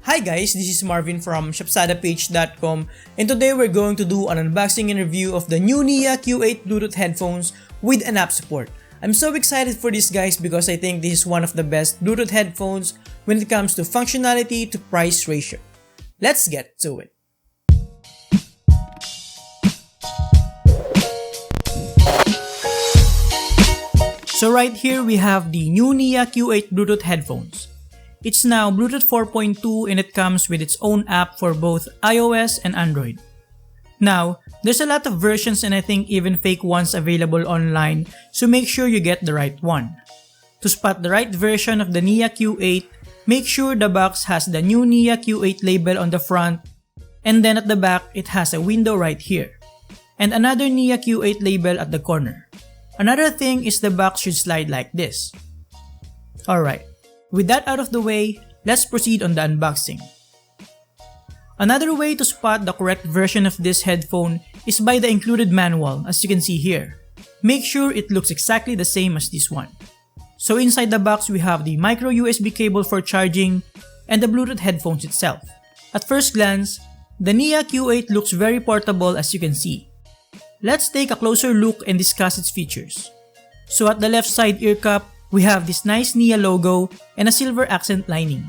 Hi guys, this is Marvin from shopsadapage.com, and today we're going to do an unboxing and review of the new Nia Q8 Bluetooth headphones with an app support. I'm so excited for this guys because I think this is one of the best Bluetooth headphones when it comes to functionality to price ratio. Let's get to it. So right here we have the new Nia Q8 Bluetooth headphones. It's now Bluetooth 4.2 and it comes with its own app for both iOS and Android. Now, there's a lot of versions and I think even fake ones available online, so make sure you get the right one. To spot the right version of the Nia Q8, make sure the box has the new Nia Q8 label on the front, and then at the back it has a window right here, and another Nia Q8 label at the corner. Another thing is the box should slide like this. Alright. With that out of the way, let's proceed on the unboxing. Another way to spot the correct version of this headphone is by the included manual, as you can see here. Make sure it looks exactly the same as this one. So inside the box we have the micro USB cable for charging and the Bluetooth headphones itself. At first glance, the Nia Q8 looks very portable as you can see. Let's take a closer look and discuss its features. So at the left side ear cup, we have this nice Nia logo and a silver accent lining.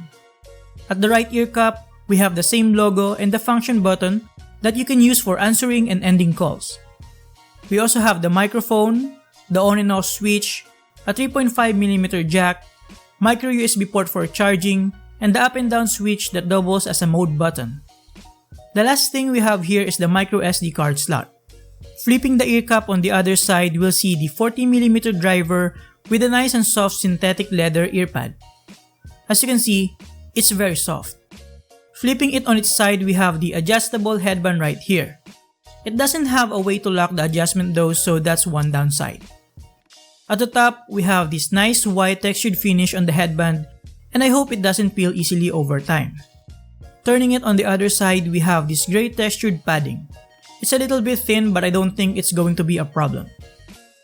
At the right ear cup, we have the same logo and the function button that you can use for answering and ending calls. We also have the microphone, the on and off switch, a 3.5mm jack, micro USB port for charging, and the up and down switch that doubles as a mode button. The last thing we have here is the micro SD card slot. Flipping the ear cup on the other side, we'll see the 40mm driver with a nice and soft synthetic leather earpad. As you can see, it's very soft. Flipping it on its side, we have the adjustable headband right here. It doesn't have a way to lock the adjustment though, so that's one downside. At the top, we have this nice white textured finish on the headband, and I hope it doesn't peel easily over time. Turning it on the other side, we have this gray textured padding. It's a little bit thin, but I don't think it's going to be a problem.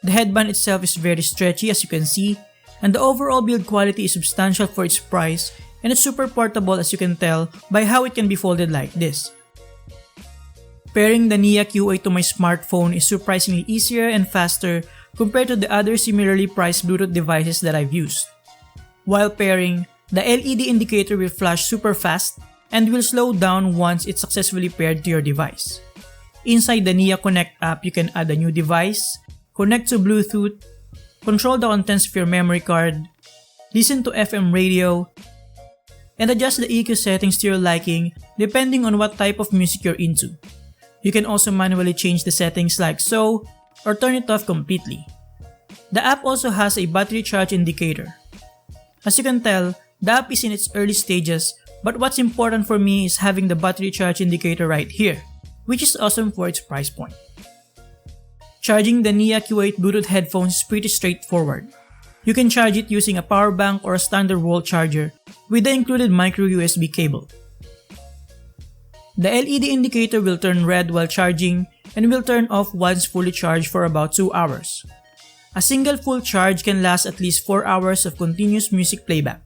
The headband itself is very stretchy as you can see, and the overall build quality is substantial for its price, and it's super portable as you can tell by how it can be folded like this. Pairing the Nia Q8 to my smartphone is surprisingly easier and faster compared to the other similarly priced Bluetooth devices that I've used. While pairing, the LED indicator will flash super fast and will slow down once it's successfully paired to your device. Inside the Nia Connect app, you can add a new device, connect to Bluetooth, control the contents of your memory card, listen to FM radio, and adjust the EQ settings to your liking depending on what type of music you're into. You can also manually change the settings like so, or turn it off completely. The app also has a battery charge indicator. As you can tell, the app is in its early stages, but what's important for me is having the battery charge indicator right here, which is awesome for its price point. Charging the Nia Q8 Bluetooth headphones is pretty straightforward. You can charge it using a power bank or a standard wall charger with the included micro USB cable. The LED indicator will turn red while charging and will turn off once fully charged for about 2 hours. A single full charge can last at least 4 hours of continuous music playback.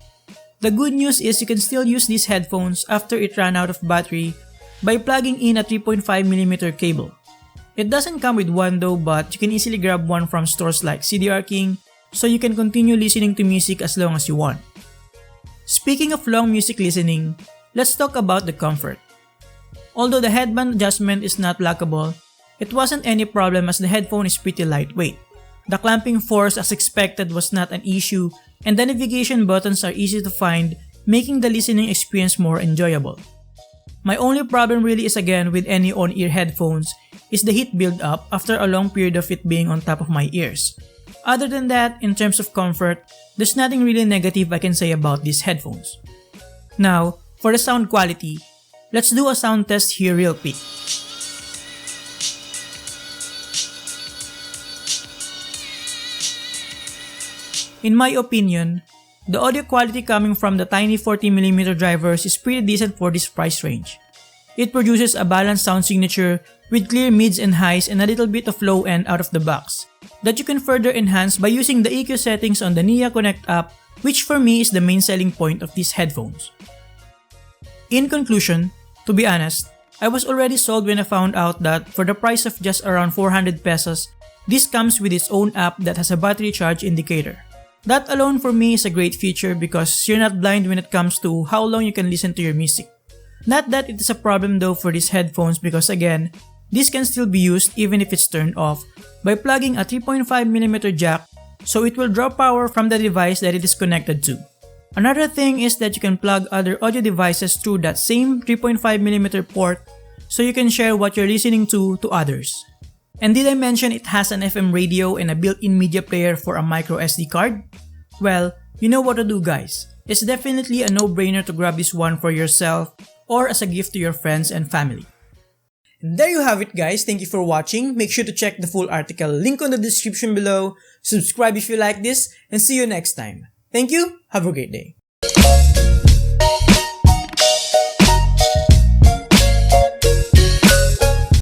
The good news is you can still use these headphones after it ran out of battery by plugging in a 3.5mm cable. It doesn't come with one though, but you can easily grab one from stores like CDR King, so you can continue listening to music as long as you want. Speaking of long music listening, let's talk about the comfort. Although the headband adjustment is not lockable, it wasn't any problem as the headphone is pretty lightweight. The clamping force as expected was not an issue, and the navigation buttons are easy to find, making the listening experience more enjoyable. My only problem really is again with any on-ear headphones is the heat build-up after a long period of it being on top of my ears. Other than that, in terms of comfort, there's nothing really negative I can say about these headphones. Now, for the sound quality, let's do a sound test here real quick. In my opinion, the audio quality coming from the tiny 40mm drivers is pretty decent for this price range. It produces a balanced sound signature with clear mids and highs and a little bit of low end out of the box, that you can further enhance by using the EQ settings on the Nia Connect app, which for me is the main selling point of these headphones. In conclusion, to be honest, I was already sold when I found out that for the price of just around 400 pesos, this comes with its own app that has a battery charge indicator. That alone for me is a great feature because you're not blind when it comes to how long you can listen to your music. Not that it is a problem though for these headphones because again, this can still be used even if it's turned off by plugging a 3.5mm jack, so it will draw power from the device that it is connected to. Another thing is that you can plug other audio devices through that same 3.5mm port so you can share what you're listening to others. And did I mention it has an FM radio and a built-in media player for a micro SD card? Well, you know what to do guys. It's definitely a no-brainer to grab this one for yourself or as a gift to your friends and family. And there you have it guys, thank you for watching. Make sure to check the full article, link on the description below, subscribe if you like this, and see you next time. Thank you, have a great day.